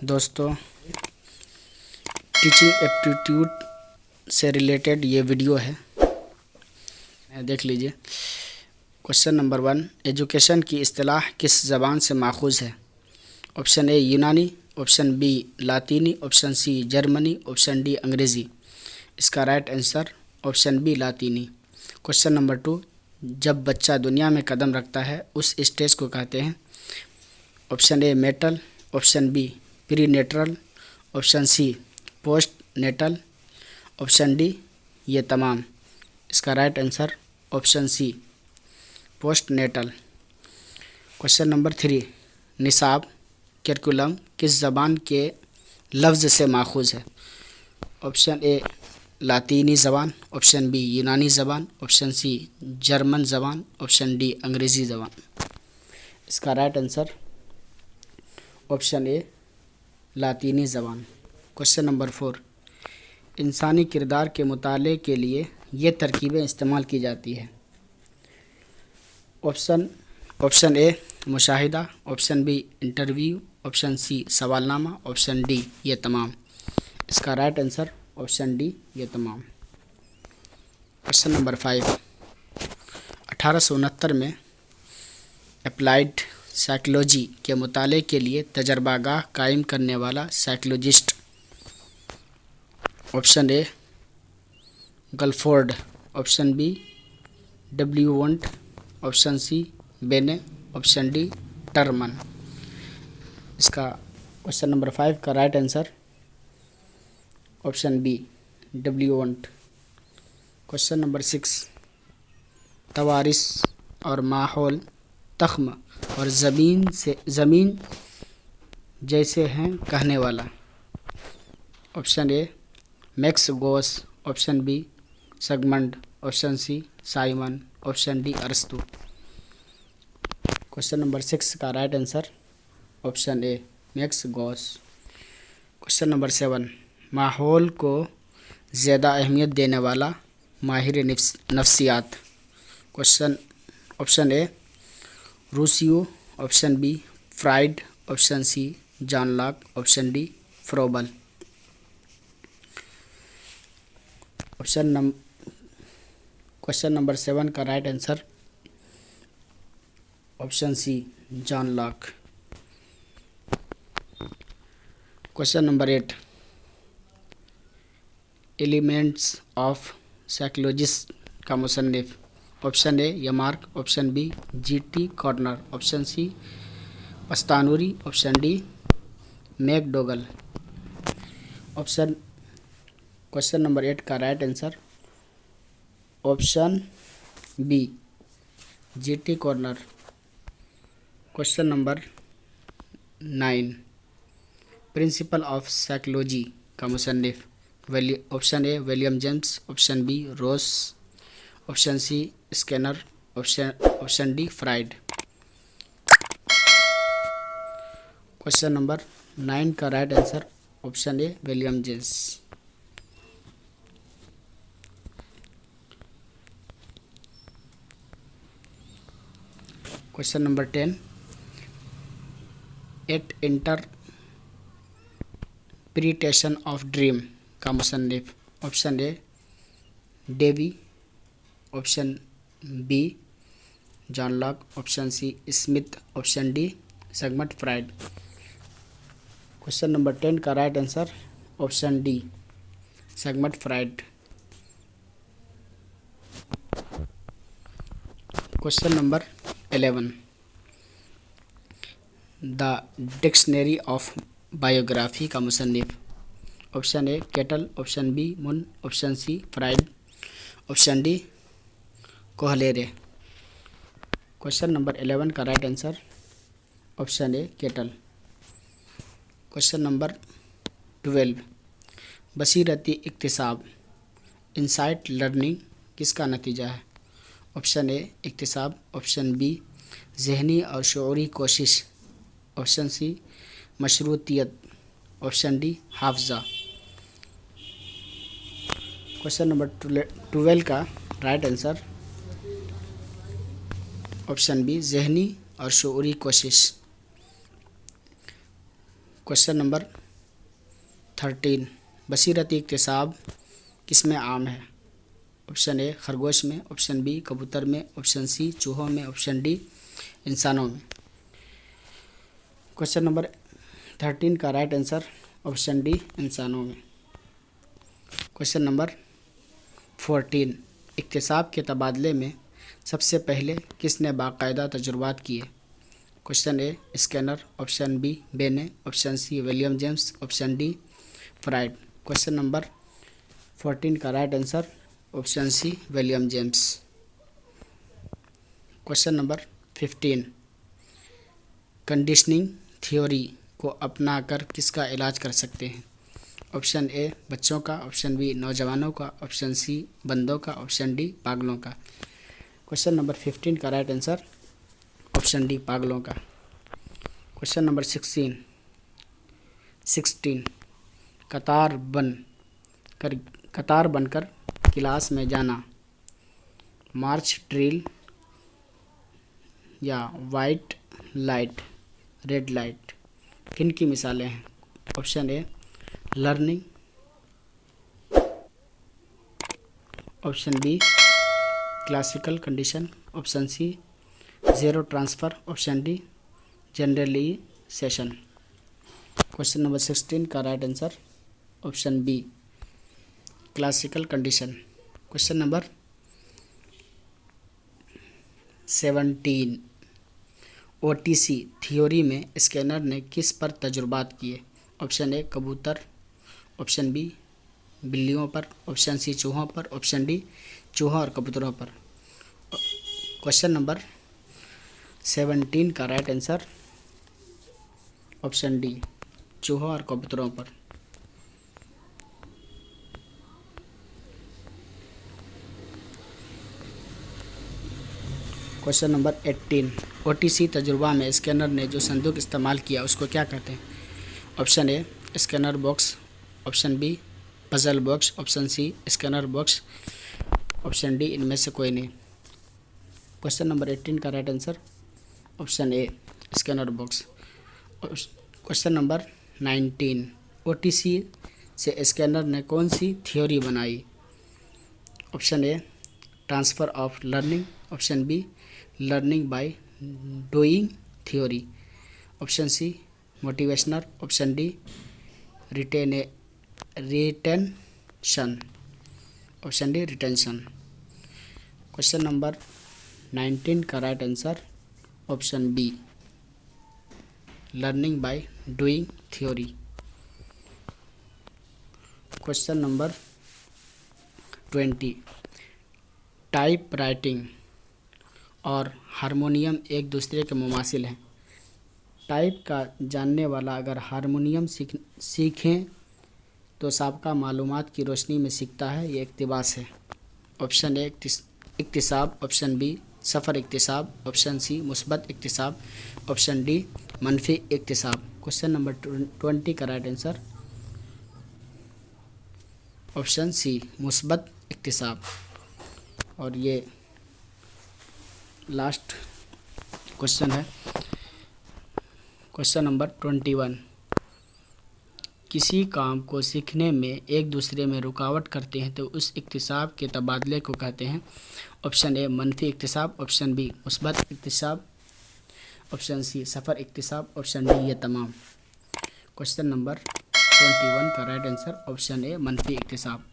दोस्तों, teaching aptitude से related ये वीडियो है, देख लीजिए। क्वेश्चन नंबर 1, एजुकेशन की इस्तिलाह किस ज़बान से माखूज़ है? ऑप्शन ए यूनानी, ऑप्शन बी लातीनी, option C Germany, option D अंग्रेज़ी। इसका राइट आंसर ऑप्शन बी लातीनी। क्वेश्चन नंबर 2, जब बच्चा दुनिया में कदम रखता है उस स्टेज को कहते हैं? Option A metal, option B pre natal, option C post natal, option D ये तमाम। इसका right answer option C post natal. Question number 3, निसाब करिकुलम किस ज़बान के लफ्ज़ से माखूज़ है? ऑप्शन ए लातीनी ज़बान, ऑप्शन बी यूनानी ज़बान, ऑप्शन सी जर्मन ज़बान, ऑप्शन डी अंग्रेज़ी ज़बान। इसका राइट आंसर ऑप्शन ए लातीनी ज़बान। क्वेश्चन नंबर 4, इंसानी किरदार के मुताले के लिए ये तरकीबें इस्तेमाल की जाती है? ऑप्शन ए मुशाहिदा, option B interview, option C सवालनामा, ऑप्शन डी ये तमाम। इसका राइट आंसर ऑप्शन डी ये तमाम। क्वेश्चन नंबर 5, 1869 में अप्लाइड साइकोलॉजी के मुताले के लिए तजर्बागाह कायम करने वाला psychologist? Option A Guilford, option B W Wundt, option C Binet, option D Terman. इसका क्वेश्चन नंबर 5 का right answer option B W Wundt. Question number 6, तवारिस और माहौल तख्म और ज़मीन जैसे हैं कहने वाला? Option A Max Gauss, option B Sigmund, option C Simon, option D अरस्तु। क्वेश्चन नंबर 6 का right answer option A Max Gauss. Question number 7, माहौल को ज़्यादा अहमियत देने वाला माहिर नफ्सियात? Option A Rousseau, option B Freud, option C John Locke, option D Froebel. Question number 7 का right answer option C John Locke. Question number 8, elements of psychologist का मुसन्निफ? ऑप्शन ए यमार्क, option B G T. Corner, option C पस्तानूरी, option D McDougall. Question number 8 का right answer option B G T. Corner. Question number 9, principle of psychology का मुसन्निफ? Option A William James, option B Ross, option C Skinner, option D Freud. Question number 9 का right answer option A William James. Question number 10, at interpretation of dream का मुसन्निफ? Option A Dewey, option B John Locke, option C Smith, option D Sigmund Freud. Question number 10 का right answer option D Sigmund Freud. Question number 11, the dictionary of biography का मुसन्निफ? Option A Cattell, option B Munn, option C Freud, option D कोहलेरे। Question number 11 का right answer option A Cattell. Question number 12, बसीरती इक्तिसाब insight learning किसका नतीजा है? Option A इक्तिसाब, ऑप्शन बी जहनी और शऊरी कोशिश, ऑप्शन सी मशरूतियत, ऑप्शन डी हाफजा। क्वेश्चन नंबर 12 का राइट आंसर ऑप्शन बी जहनी और शऊरी कोशिश। क्वेश्चन नंबर 13, बसीरती इक्तिसाब किसमें आम है? ऑप्शन ए खरगोश में, ऑप्शन बी कबूतर में, ऑप्शन सी चूहों में, ऑप्शन डी इंसानों में। क्वेश्चन नंबर 13 का राइट आंसर ऑप्शन डी इंसानों में। क्वेश्चन नंबर 14, इक्तिसाब के तबादले में सबसे पहले किसने बाकायदा तजुर्बात किए? Question A Skinner, option B Binet, option C William James, option D Freud. Question number 14 का right answer option C William James. Question number 15, conditioning theory को अपनाकर किसका इलाज कर सकते हैं? ऑप्शन ए बच्चों का, ऑप्शन बी नौजवानों का, ऑप्शन सी बंदों का, ऑप्शन डी पागलों का। क्वेश्चन नंबर 15 का राइट आंसर ऑप्शन डी पागलों का। क्वेश्चन नंबर 16, कतार बनकर क्लास में जाना, मार्च ड्रिल या वाइट लाइट रेड लाइट किन की मिसालें हैं? Option A learning, option B classical condition, option C zero transfer, option D generalization. Question number 16 का right answer option B classical condition. Question number 17, OTC theory में Skinner ने किस पर तजुर्बात किए? ऑप्शन ए कबूतर, ऑप्शन बी बिल्लियों पर, option C चूहों पर, ऑप्शन डी चूहों और कबूतरों पर। क्वेश्चन नंबर 17 का राइट आंसर ऑप्शन डी चूहों और कबूतरों पर। क्वेश्चन नंबर 18, ओटीसी तजुर्बा में स्कैनर ने जो संदूक इस्तेमाल किया उसको क्या कहते हैं? Option A Skinner box, option B puzzle box, option C Skinner box, option D इनमें से कोई नहीं। क्वेश्चन नंबर 18 का right answer option A Skinner box. Question number 19, OTC से स्कैनर ने कौन सी थ्योरी बनाई? Option A transfer of learning, option B learning by doing theory, option C motivational, option D retention, option D retention. Question number 19 का right answer option B learning by doing theory. Question number 20, type writing और harmonium एक दूसरे के मुमासिल हैं। Type का जानने वाला अगर हारमोनियम सीखें तो साबका मालूमात की रोशनी में सीखता है, ये इक्तिबास है। ऑप्शन ए इक्तिसाब, ऑप्शन बी सफ़र इक्तिसाब, ऑप्शन सी मुस्बत इक्तिसाब, ऑप्शन डी मनफी इक्तिसाब। क्वेश्चन नंबर 20 का राइट आंसर ऑप्शन सी मुस्बत इक्तिसाब। और ये लास्ट क्वेश्चन है, क्वेश्चन नंबर 21, किसी काम को सीखने में एक दूसरे में रुकावट करते हैं तो उस इक्तिसाब के तबादले को कहते हैं? ऑप्शन ए मनफी इक्तिसाब, ऑप्शन बी मुस्बत इक्तिसाब, ऑप्शन सी सफ़र इक्तिसाब, ऑप्शन डी ये तमाम। क्वेश्चन नंबर 21 का राइट आंसर ऑप्शन ए मनफी इक्तिसाब।